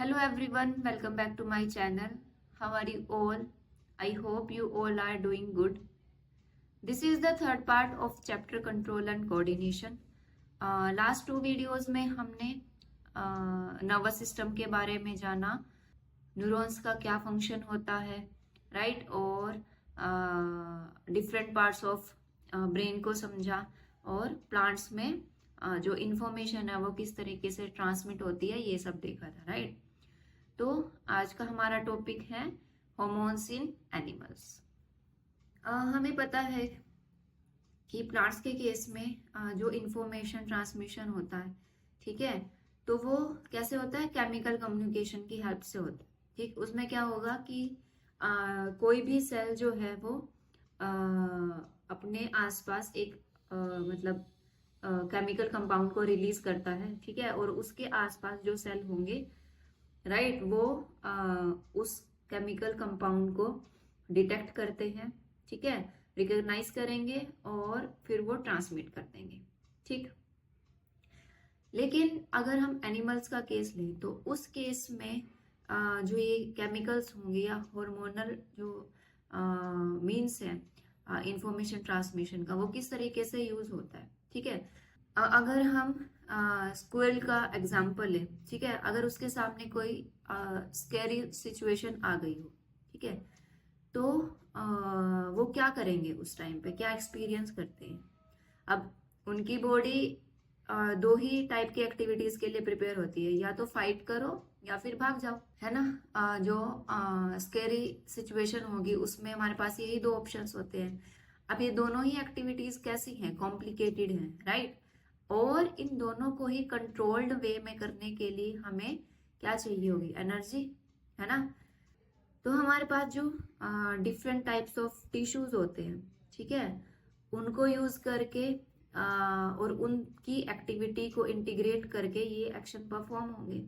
Hello everyone, welcome back to my channel. How are you all? I hope you all are doing good. This is the third part of chapter control and coordination. Last two videos में हमने nervous system के बारे में जाना, neurons का क्या function होता है, राइट, और डिफरेंट पार्ट्स ऑफ ब्रेन को समझा, और प्लांट्स में जो इंफॉर्मेशन है वो किस तरीके से ट्रांसमिट होती है ये सब देखा था, राइट। तो आज का हमारा टॉपिक है हॉर्मोन्स इन एनिमल्स। हमें पता है कि प्लांट्स के केस में जो इंफॉर्मेशन ट्रांसमिशन होता है, ठीक है, तो वो कैसे होता है, केमिकल कम्युनिकेशन की हेल्प से होता है। ठीक, उसमें क्या होगा कि कोई भी सेल जो है वो अपने आसपास एक मतलब केमिकल कंपाउंड को रिलीज करता है, ठीक है, और उसके आसपास जो सेल होंगे, राइट, वो उस केमिकल कंपाउंड को डिटेक्ट करते हैं, ठीक है, रिकॉग्नाइज करेंगे और फिर वो ट्रांसमिट कर देंगे। ठीक, लेकिन अगर हम एनिमल्स का केस लें तो उस केस में जो ये केमिकल्स होंगे या हार्मोनल जो मीन्स है इंफॉर्मेशन ट्रांसमिशन का, वो किस तरीके से यूज होता है। ठीक है, अगर हम स्क्विरल का एग्जाम्पल है, ठीक है, अगर उसके सामने कोई स्कैरी सिचुएशन आ गई हो, ठीक है, तो वो क्या करेंगे उस टाइम पे, क्या एक्सपीरियंस करते हैं। अब उनकी बॉडी दो ही टाइप की एक्टिविटीज के लिए प्रिपेयर होती है, या तो फाइट करो या फिर भाग जाओ, है ना। जो स्कैरी सिचुएशन होगी उसमें हमारे पास यही दो ऑप्शंस होते हैं। अब ये दोनों ही एक्टिविटीज कैसी हैं, कॉम्प्लिकेटेड हैं, राइट, और इन दोनों को ही कंट्रोल्ड वे में करने के लिए हमें क्या चाहिए होगी, एनर्जी, है ना। तो हमारे पास जो डिफरेंट टाइप्स ऑफ टिश्यूज होते हैं, ठीक है, उनको यूज करके और उनकी एक्टिविटी को इंटीग्रेट करके ये एक्शन परफॉर्म होंगे,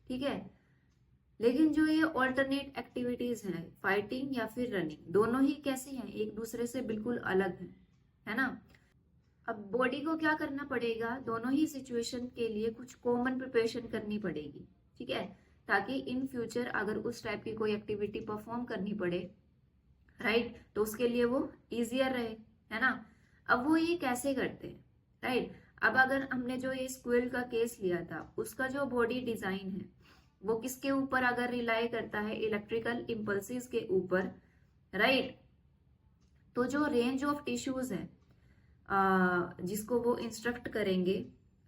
ठीक है। लेकिन जो ये ऑल्टरनेट एक्टिविटीज हैं, फाइटिंग या फिर रनिंग, दोनों ही कैसी हैं, एक दूसरे से बिल्कुल अलग है ना। अब बॉडी को क्या करना पड़ेगा, दोनों ही सिचुएशन के लिए कुछ कॉमन प्रिपरेशन करनी पड़ेगी, ठीक है, ताकि इन फ्यूचर अगर उस टाइप की कोई एक्टिविटी परफॉर्म करनी पड़े, राइट, तो उसके लिए वो इजियर रहे, है ना। अब वो ये कैसे करते हैं, राइट। अब अगर हमने जो ये स्क्विरल का केस लिया था, उसका जो बॉडी डिजाइन है वो किसके ऊपर अगर रिलाई करता है, इलेक्ट्रिकल इम्पल्सिस के ऊपर, राइट। तो जो रेंज ऑफ टिश्यूज है जिसको वो इंस्ट्रक्ट करेंगे,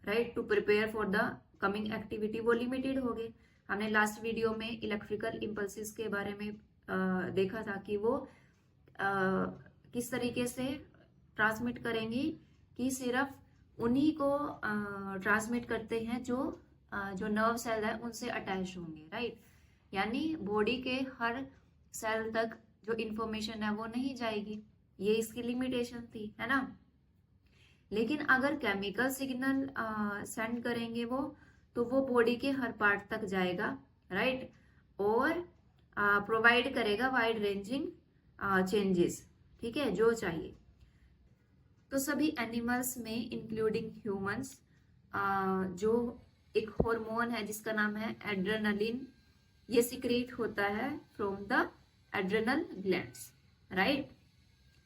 right, to prepare for the coming activity, वो लिमिटेड हो गए। हमने लास्ट वीडियो में इलेक्ट्रिकल इम्पल्सिस के बारे में देखा था कि वो किस तरीके से ट्रांसमिट करेंगी, कि सिर्फ उन्हीं को ट्रांसमिट करते हैं जो नर्व सेल है उनसे अटैच होंगे, राइट। यानी बॉडी के हर सेल तक जो इंफॉर्मेशन है वो नहीं जाएगी, ये इसकी लिमिटेशन थी, है ना। लेकिन अगर केमिकल सिग्नल सेंड करेंगे वो, तो वो बॉडी के हर पार्ट तक जाएगा, राइट, और प्रोवाइड करेगा वाइड रेंजिंग चेंजेस, ठीक है, जो चाहिए। तो सभी एनिमल्स में इंक्लूडिंग ह्यूमंस जो एक हार्मोन है जिसका नाम है एड्रेनलिन, ये सिक्रेट होता है from the adrenal glands, right,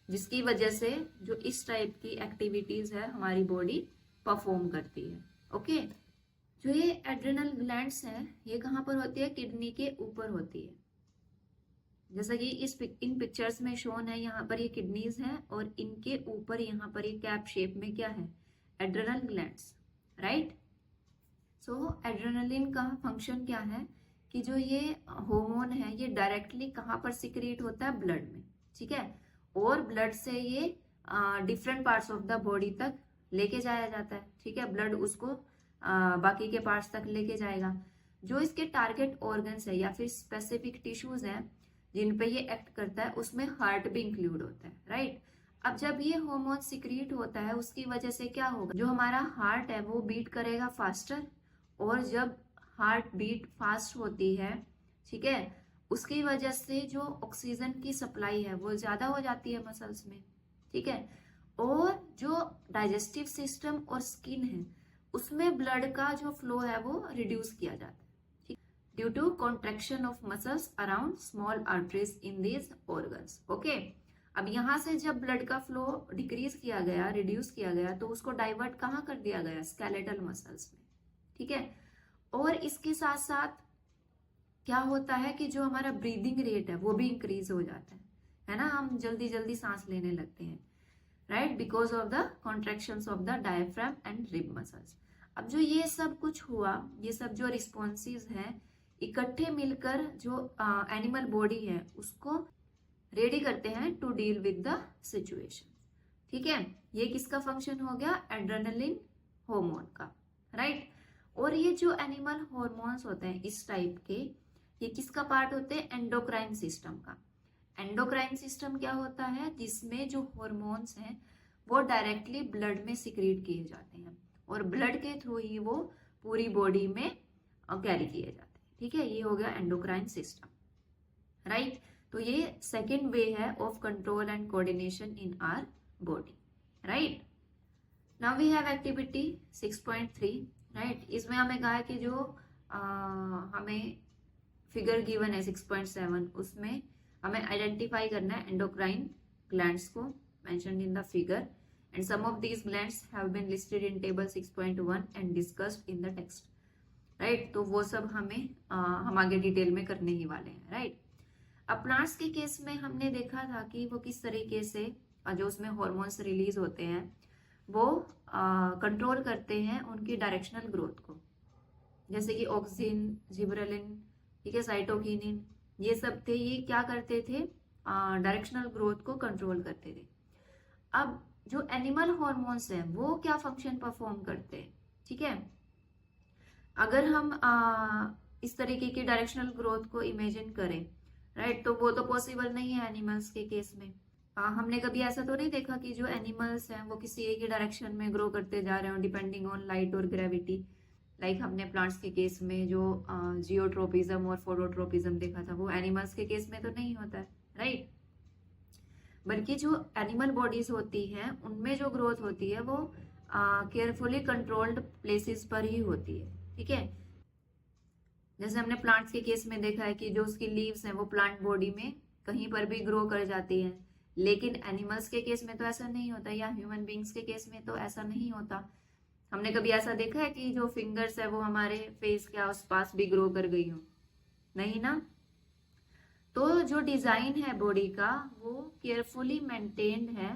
जिसकी वजह से जो इस टाइप की एक्टिविटीज है हमारी बॉडी परफॉर्म करती है। ओके, जो ये एड्रेनल ग्लैंड्स है ये कहाँ पर होती है, किडनी के ऊपर होती है। जैसा कि इन पिक्चर्स में शोन है, यहाँ पर ये किडनीज हैं और इनके ऊपर यहाँ पर ये कैप शेप में क्या है, एड्रेनल ग्लैंड्स, राइट। सो एड्रेनलिन का फंक्शन क्या है कि जो ये हार्मोन है ये डायरेक्टली कहाँ पर सिक्रेट होता है, ब्लड में, ठीक है, और ब्लड से ये different parts of the body तक लेके जाया जाता है, ठीक है, ब्लड उसको बाकी के पार्ट्स तक लेके जाएगा। जो इसके टारगेट ऑर्गन्स है या फिर स्पेसिफिक टिश्यूज हैं जिन पे ये एक्ट करता है, उसमें हार्ट भी इंक्लूड होता है, राइट। अब जब ये हार्मोन सिक्रीट होता है उसकी वजह से क्या होगा, जो हमारा हार्ट है वो बीट करेगा फास्टर, और जब हार्ट बीट फास्ट होती है, ठीक है, उसकी वजह से जो ऑक्सीजन की सप्लाई है वो ज्यादा हो जाती है मसल्स में, ठीक है, और जो डाइजेस्टिव सिस्टम और स्किन है उसमें ब्लड का जो फ्लो है वो रिड्यूस किया जाता है, ठीक। Due to contraction of muscles around small arteries in these organs. Okay, अब यहाँ से जब ब्लड का फ्लो डिक्रीज किया गया, रिड्यूस किया गया, तो उसको डाइवर्ट कहाँ कर दिया गया, स्केलेटल मसल्स में। ठीक है, और इसके साथ साथ क्या होता है कि जो हमारा ब्रीदिंग रेट है वो भी इंक्रीज हो जाता है ना, हम जल्दी जल्दी सांस लेने लगते हैं, right, because of the contractions of the diaphragm and rib muscles. अब जो ये सब कुछ हुआ, ये सब जो रिस्पॉन्सेज हैं इकट्ठे मिलकर जो एनिमल बॉडी है उसको रेडी करते हैं to deal with the situation. ठीक है, ये किसका फंक्शन हो गया, एड्रेनलिन हार्मोन का, राइट। और ये जो एनिमल हार्मोन्स होते हैं इस टाइप के, ये किसका पार्ट होते हैं, एंडोक्राइन सिस्टम का। एंडोक्राइन सिस्टम क्या होता है, जिसमें जो हार्मोन्स हैं वो डायरेक्टली ब्लड में सिक्रीट किए जाते हैं और ब्लड के थ्रू ही वो पूरी बॉडी में कैरी किए जाते हैं। ठीक है, ये हो गया एंडोक्राइन सिस्टम, राइट। तो ये सेकेंड वे है of control and coordination in our body, right. Now we have activity 6.3, right. इसमें हमें कहा है कि जो हमें फिगर गिवन है 6.7, उसमें हमें आइडेंटिफाई करना है एंडोक्राइन ग्लैंड्स को mentioned in the figure, and some of these glands have been listed in table 6.1 and discussed in the text, right. तो वो सब हम आगे डिटेल में करने ही वाले हैं, राइट। अब प्लांट्स के केस में हमने देखा था कि वो किस तरीके से जो उसमें हॉर्मोन्स रिलीज होते हैं वो कंट्रोल करते हैं उनकी डायरेक्शनल ग्रोथ को, जैसे कि ऑक्सिन, जिबरेलिन, ठीक है, साइटोकिनिन, ये सब थे, ये क्या करते थे, डायरेक्शनल ग्रोथ को कंट्रोल करते थे। अब जो एनिमल हॉर्मोन्स हैं वो क्या फंक्शन परफॉर्म करते हैं, ठीक है। अगर हम इस तरीके की डायरेक्शनल ग्रोथ को इमेजिन करें, राइट, तो वो तो पॉसिबल नहीं है एनिमल्स के केस में। हमने कभी ऐसा तो नहीं देखा कि जो एनिमल्स हैं वो किसी एक ही डायरेक्शन में ग्रो करते जा रहे हो डिपेंडिंग ऑन लाइट और ग्रेविटी, लाइक हमने प्लांट्स के केस में जो जियोट्रोपिज्म और फोटोट्रोपिज्म देखा था, वो एनिमल्स के केस में तो नहीं होता है, राइट। बल्कि जो एनिमल बॉडीज होती हैं उनमें जो ग्रोथ होती है वो केयरफुली कंट्रोल्ड प्लेसेस पर ही होती है, ठीक है। जैसे हमने प्लांट्स के केस में देखा है कि जो उसकी लीव्स हैं वो प्लांट बॉडी में कहीं पर भी ग्रो कर जाती हैं, लेकिन एनिमल्स के केस में तो ऐसा नहीं होता, या ह्यूमन बींग्स के केस में तो ऐसा नहीं होता। हमने कभी ऐसा देखा है कि जो फिंगर्स है वो हमारे फेस के आसपास भी ग्रो कर गई हो, नहीं ना। तो जो डिजाइन है बॉडी का वो केयरफुली मेंटेन्ड है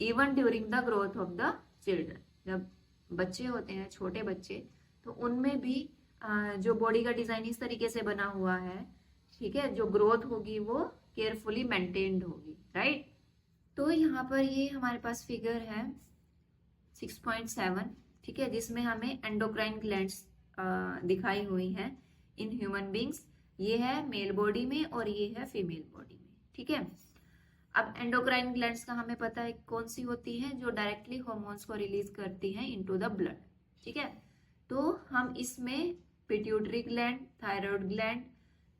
even during the growth of the children. जब बच्चे होते हैं, छोटे बच्चे, तो उनमें भी जो बॉडी का डिजाइन इस तरीके से बना हुआ है, ठीक है, जो ग्रोथ होगी वो केयरफुली मेंटेन्ड होगी, राइट। तो यहाँ पर ये हमारे पास फिगर है 6.7, ठीक है, जिसमें हमें एंडोक्राइन ग्लैंड्स दिखाई हुई हैं इन ह्यूमन बींग्स। ये है मेल बॉडी में और ये है फीमेल बॉडी में, ठीक है। अब एंडोक्राइन ग्लैंड्स का हमें पता है कौन सी होती हैं, जो डायरेक्टली हार्मोन्स को रिलीज करती हैं इनटू द ब्लड, ठीक है। तो हम इसमें पिट्यूटरी ग्लैंड, थायराइड ग्लैंड,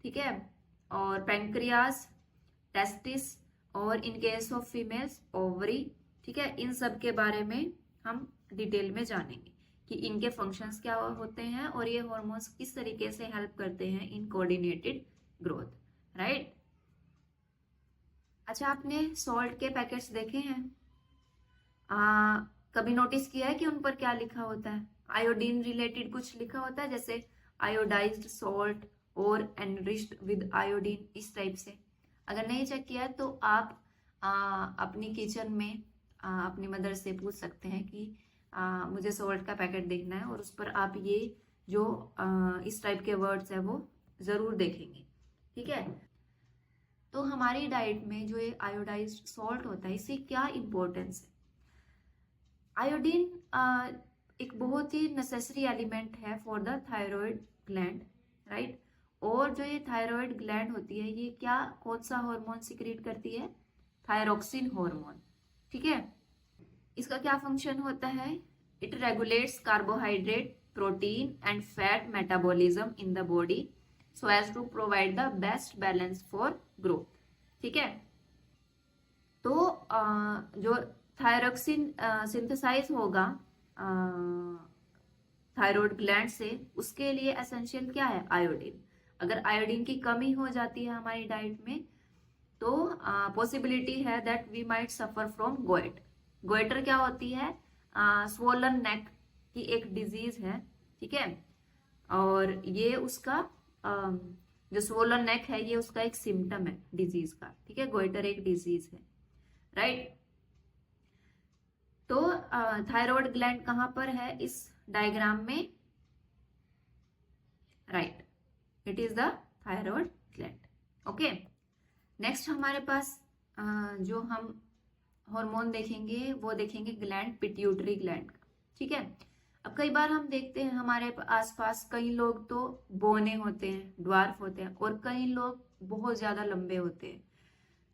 ठीक है, और पैंक्रियास, टेस्टिस, और in case of females ovary, ठीक है, इन सब के बारे में हम डिटेल में जानेंगे कि इनके फंक्शंस क्या होते हैं और ये हार्मोन्स किस तरीके से हेल्प करते हैं इन कोऑर्डिनेटेड ग्रोथ, राइट। अच्छा, आपने सॉल्ट के पैकेट्स देखे हैं? कभी नोटिस किया है कि उन पर क्या लिखा होता है? आयोडीन रिलेटेड कुछ लिखा होता है, जैसे आयोडाइज्ड सॉल्ट और एनरिच्ड विद आयोडीन, इस टाइप से। अगर नहीं चेक किया तो आप अपनी किचन में अपनी मदर से पूछ सकते हैं कि मुझे सॉल्ट का पैकेट देखना है, और उस पर आप ये जो इस टाइप के वर्ड्स है वो जरूर देखेंगे, ठीक है। तो हमारी डाइट में जो ये आयोडाइज्ड सॉल्ट होता है, इससे क्या इंपॉर्टेंस है? आयोडीन एक बहुत ही नेसेसरी एलिमेंट है for the thyroid gland, right. और जो ये थायराइड ग्लैंड होती है ये क्या, कौन सा हार्मोन सिक्रीट करती है? थायरोक्सिन हार्मोन, ठीक है। इसका क्या फंक्शन होता है? It regulates carbohydrate, protein and fat metabolism in the body so as to provide the best balance for growth, ठीक है। तो जो थायरोक्सिन सिंथेसाइज होगा थायराइड ग्लैंड से, उसके लिए एसेंशियल क्या है? आयोडीन। अगर आयोडीन की कमी हो जाती है हमारी डाइट में तो पॉसिबिलिटी है that we might suffer from goitre. Goitre क्या होती है? स्वोलन नेक की एक डिजीज है, ठीक है। और ये उसका जो स्वोलन नेक है ये उसका एक सिम्टम है डिजीज का, ठीक है। गोइटर एक डिजीज है, राइट। तो थायराइड ग्लैंड कहाँ पर है इस डायग्राम में? Right, it is the thyroid gland. Okay, next हमारे पास जो हम हार्मोन देखेंगे वो देखेंगे ग्लैंड, पिट्यूटरी ग्लैंड का, ठीक है। अब कई बार हम देखते हैं हमारे आसपास कई लोग तो बौने होते हैं, ड्वार्फ होते हैं, और कई लोग बहुत ज्यादा लंबे होते हैं।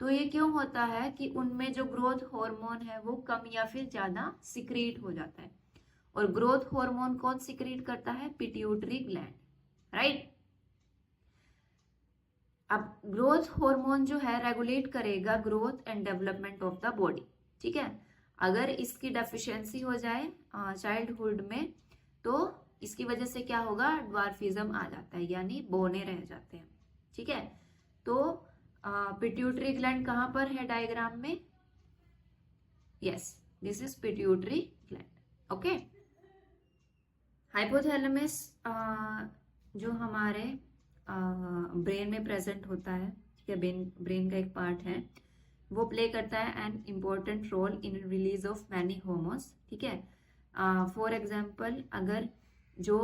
तो ये क्यों होता है कि उनमें जो ग्रोथ हार्मोन है वो कम या फिर ज्यादा सिक्रीट हो जाता है। और ग्रोथ हार्मोन कौन सिक्रीट करता है? Pituitary gland, right. अब ग्रोथ हार्मोन जो है रेगुलेट करेगा growth and development of the body, ठीक है। अगर इसकी डेफिशिएंसी हो जाए चाइल्डहुड में तो इसकी वजह से क्या होगा? ड्वार्फिज्म आ जाता है, यानी बौने रह जाते हैं, ठीक है। तो पिट्यूटरी ग्लैंड कहां पर है डायग्राम में? Yes, this is pituitary gland. Okay, hypothalamus जो हमारे ब्रेन में प्रेजेंट होता है, ठीक है, ब्रेन का एक पार्ट है, वो प्ले करता है an important role in release of many hormones, ठीक है। फॉर एग्जाम्पल अगर जो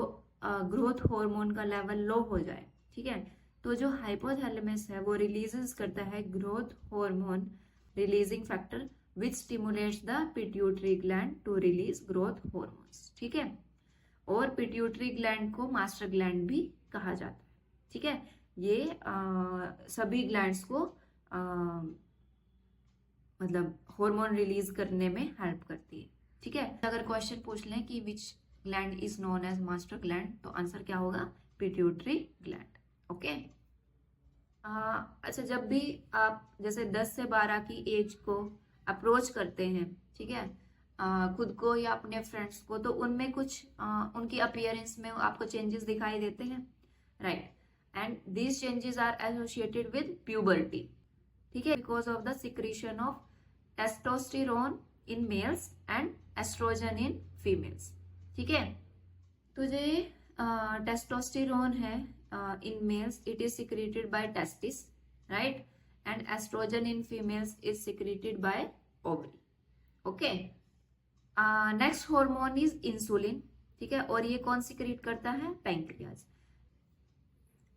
ग्रोथ हार्मोन का लेवल लो हो जाए, ठीक है, तो जो हाइपोथैलेमस है वो रिलीजेस करता है growth hormone releasing factor which stimulates the pituitary gland to release growth hormones, ठीक है। और पिट्यूटरी ग्लैंड को मास्टर ग्लैंड भी कहा जाता है, ठीक है। ये सभी ग्लैंड्स को मतलब हार्मोन रिलीज करने में हेल्प करती है, ठीक है। अगर क्वेश्चन पूछ लें कि which gland is known as master gland, तो आंसर क्या होगा? Pituitary gland. ओके, अच्छा, जब भी आप जैसे 10 से 12 की एज को अप्रोच करते हैं, ठीक है, खुद को या अपने फ्रेंड्स को, तो उनमें कुछ उनकी अपीयरेंस में आपको चेंजेस दिखाई देते हैं, राइट। And these changes are associated with puberty, ठीक है, because of the secretion of testosterone in males and oestrogen in females, ठीक है। तो जो टेस्टोस्टेरोन है in males it is secreted by testis, right, and estrogen in females is secreted by ovary. Okay, next hormone is insulin, ठीक है, और ये कौन सिक्रीट करता है? पैंक्रियाज।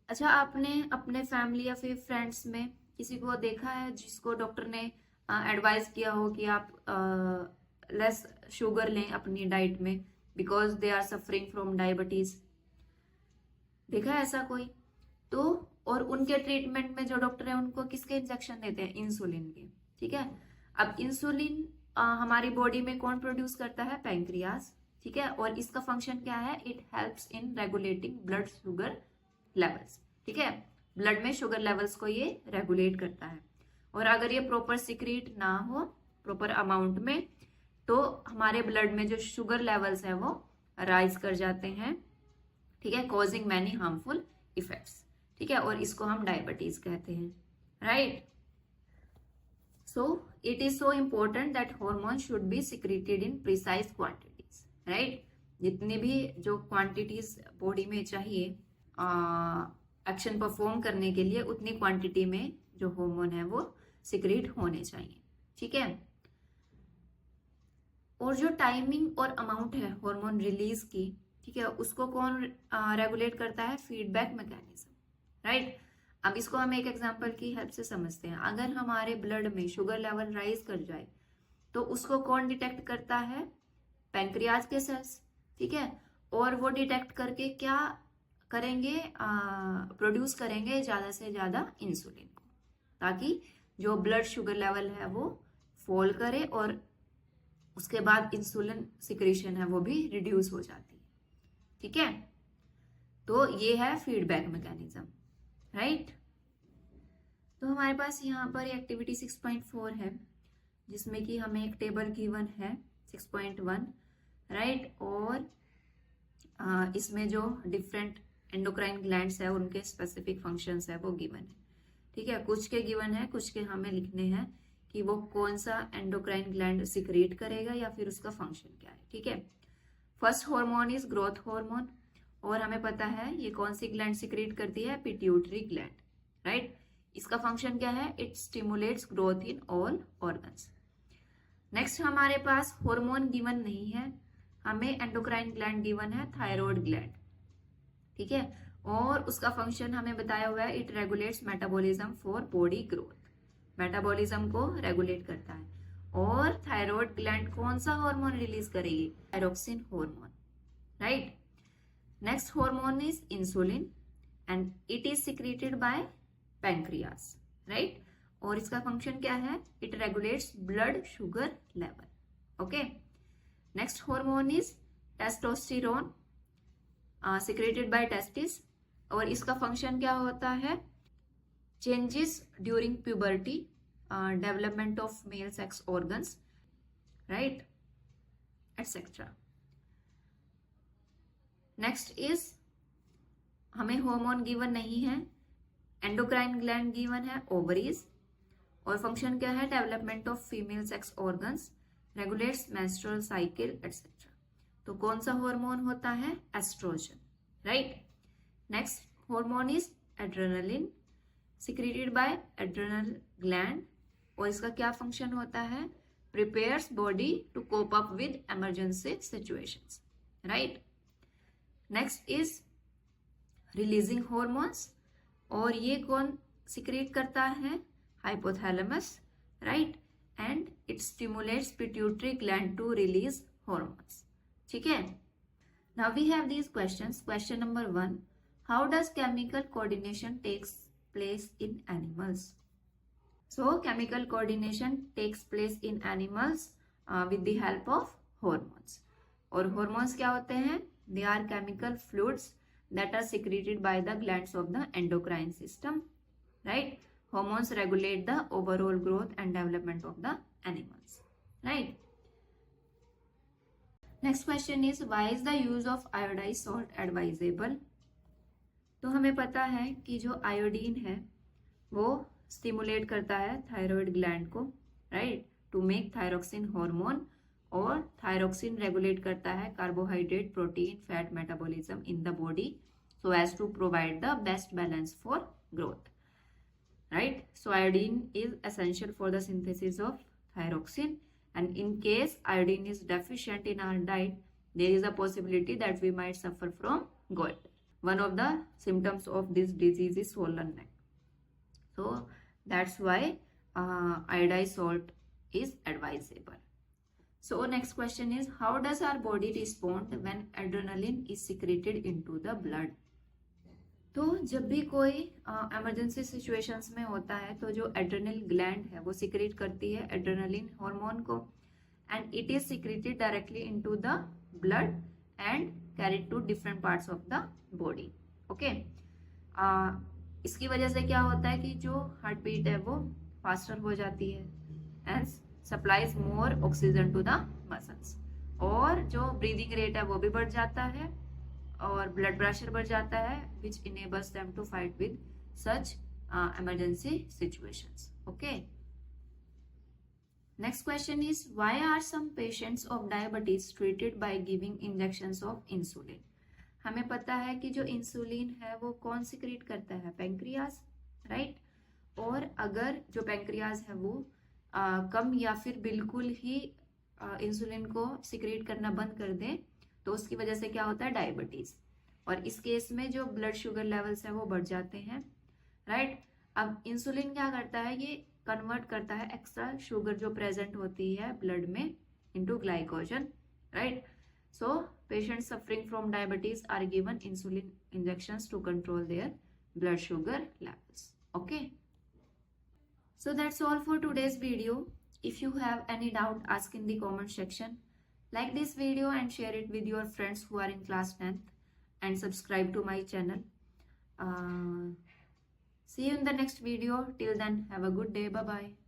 अच्छा, आपने अपने फैमिली या फिर फ्रेंड्स में किसी को देखा है जिसको डॉक्टर ने एडवाइस किया हो कि आप लेस शुगर लें अपनी डाइट में because they are suffering from diabetes? देखा है ऐसा कोई? तो और उनके ट्रीटमेंट में जो डॉक्टर है उनको किसके इंजेक्शन देते हैं? इंसुलिन के, ठीक है। अब इंसुलिन हमारी बॉडी में कौन प्रोड्यूस करता है? पैंक्रियाज, ठीक है। और इसका फंक्शन क्या है? It helps in regulating blood sugar levels, ठीक है। ब्लड में शुगर लेवल्स को ये रेगुलेट करता है। और अगर ये प्रॉपर सिक्रीट ना हो प्रॉपर अमाउंट में तो हमारे ब्लड में जो शुगर लेवल्स है वो राइज कर जाते हैं, ठीक है, कॉजिंग मैनी हार्मफुल इफेक्ट्स, ठीक है। और इसको हम डायबिटीज कहते हैं, right. So it is so important that hormone should be secreted in precise quantities, right. जितनी भी जो क्वांटिटीज बॉडी में चाहिए एक्शन परफॉर्म करने के लिए उतनी क्वांटिटी में जो हार्मोन है वो सिक्रीट होने चाहिए, ठीक है। और जो टाइमिंग और अमाउंट है हार्मोन रिलीज की, ठीक है, उसको कौन रेगुलेट करता है? Feedback mechanism, right. अब इसको हम एक एग्जांपल की हेल्प से समझते हैं। अगर हमारे ब्लड में शुगर लेवल राइज कर जाए तो उसको कौन डिटेक्ट करता है? पैंक्रियाज के सेल्स, ठीक है। और वो डिटेक्ट करके क्या करेंगे? प्रोड्यूस करेंगे ज्यादा से ज्यादा इंसुलिन को, ताकि जो ब्लड शुगर लेवल है वो फॉल करे और उसके बाद इंसुलिन सिक्रीशन है वो भी रिड्यूस हो जाती है, ठीक है। तो ये है फीडबैक मैकेनिज्म, राइट। तो हमारे पास यहाँ पर एक्टिविटी 6.4 है जिसमें कि हमें एक टेबल गिवन है 6.1, राइट। और इसमें जो डिफरेंट एंडोक्राइन ग्लैंड्स है उनके स्पेसिफिक फंक्शंस है वो गिवन है, ठीक है। कुछ के गिवन है, कुछ के हमें लिखने हैं कि वो कौन सा एंडोक्राइन ग्लैंड सिक्रेट करेगा या फिर उसका फंक्शन क्या है, ठीक है। First hormone is growth hormone, और हमें पता है ये कौन सी ग्लैंड सिक्रेट करती है, पिट्यूटरी ग्लैंड, राइट। इसका फंक्शन क्या है, it stimulates growth in all organs. Next हमारे पास हार्मोन गिवन नहीं है, हमें एंडोक्राइन ग्लैंड गिवन है, थायराइड ग्लैंड, ठीक है। और उसका फंक्शन हमें बताया हुआ है, it regulates metabolism for body growth, metabolism को रेगुलेट करता है। और थायराइड ग्लैंड कौन सा हार्मोन रिलीज करेगी, thyroxine hormone, right. Next hormone is insulin and it is secreted by pancreas, right. और इसका फंक्शन क्या है, it regulates blood sugar level, okay. Next hormone is testosterone, secreted by testis, और इसका function क्या होता है, changes during puberty, development of male sex organs, right, etcetera. Next is हमें हार्मोन गिवन नहीं है, एंडोक्राइन ग्लैंड गिवन है, ovaries, और फंक्शन क्या है, development of female sex organs, regulates menstrual cycle etcetera. तो कौन सा हार्मोन होता है, oestrogen, right. Next hormone is adrenaline, secreted by adrenal gland, और इसका क्या फंक्शन होता है, prepares body to cope up with emergency situations, right. Next is releasing hormones, और ये कौन सिक्रेट करता है, hypothalamus, right, and it stimulates pituitary gland to release hormones, ठीक है। Now we have these questions. Question number 1, how does chemical coordination takes place in animals. So chemical coordination takes place in animals with the help of hormones. और hormones क्या होते हैं, they are chemical fluids that are secreted by the glands of the endocrine system, right. Hormones regulate the overall growth and development of the animals, right. Next question is, why is the use of iodized salt advisable? तो हमें पता है कि जो iodine है वो stimulate करता है थायराइड ग्लैंड को, right, to make thyroxine hormone, और थायरोक्सिन रेगुलेट करता है carbohydrate, protein, fat metabolism in the body so as to provide the best balance for growth, right. So iodine is essential for the synthesis of thyroxine, and in case iodine is deficient in our diet, there is a possibility that we might suffer from goiter. One of the symptoms of this disease is swollen neck, so that's why iodized salt is advisable. So next question is, how does our body respond when adrenaline is secreted into the blood? तो जब भी कोई emergency situations में होता है तो जो adrenal gland है वो सिक्रेट करती है एड्रेनलिन हार्मोन को, and it is secreted directly into the blood and carried to different parts of the body, okay. इसकी वजह से क्या होता है कि जो हार्ट बीट है वो फास्टर हो जाती है and supplies more oxygen to the muscles, और जो ब्रीदिंग रेट है वो भी बढ़ जाता है, और ब्लड प्रेशर बढ़ जाता है, which enables them to fight with such emergency situations, okay. Next question is, why are some patients of diabetes treated by giving injections of insulin. हमें पता है कि जो इंसुलिन है वो कौन सिक्रेट करता है, पैंक्रियास, राइट। और अगर जो पैंक्रियास है वो कम या फिर बिल्कुल ही इंसुलिन को सिक्रेट करना बंद कर दे तो उसकी वजह से क्या होता है, डायबिटीज, और इस केस में जो ब्लड शुगर लेवल्स है वो बढ़ जाते हैं, राइट। अब इंसुलिन क्या करता है, ये कन्वर्ट करता है एक्स्ट्रा शुगर जो प्रेजेंट होती है ब्लड में into glycogen, right. So patient suffering from diabetes are given insulin injections to control their blood sugar levels, okay. So that's all for today's video. If you have any doubt, ask in the comment section. Like this video and share it with your friends who are in class 10th, and subscribe to my channel. See you in the next video. Till then, have a good day. Bye bye.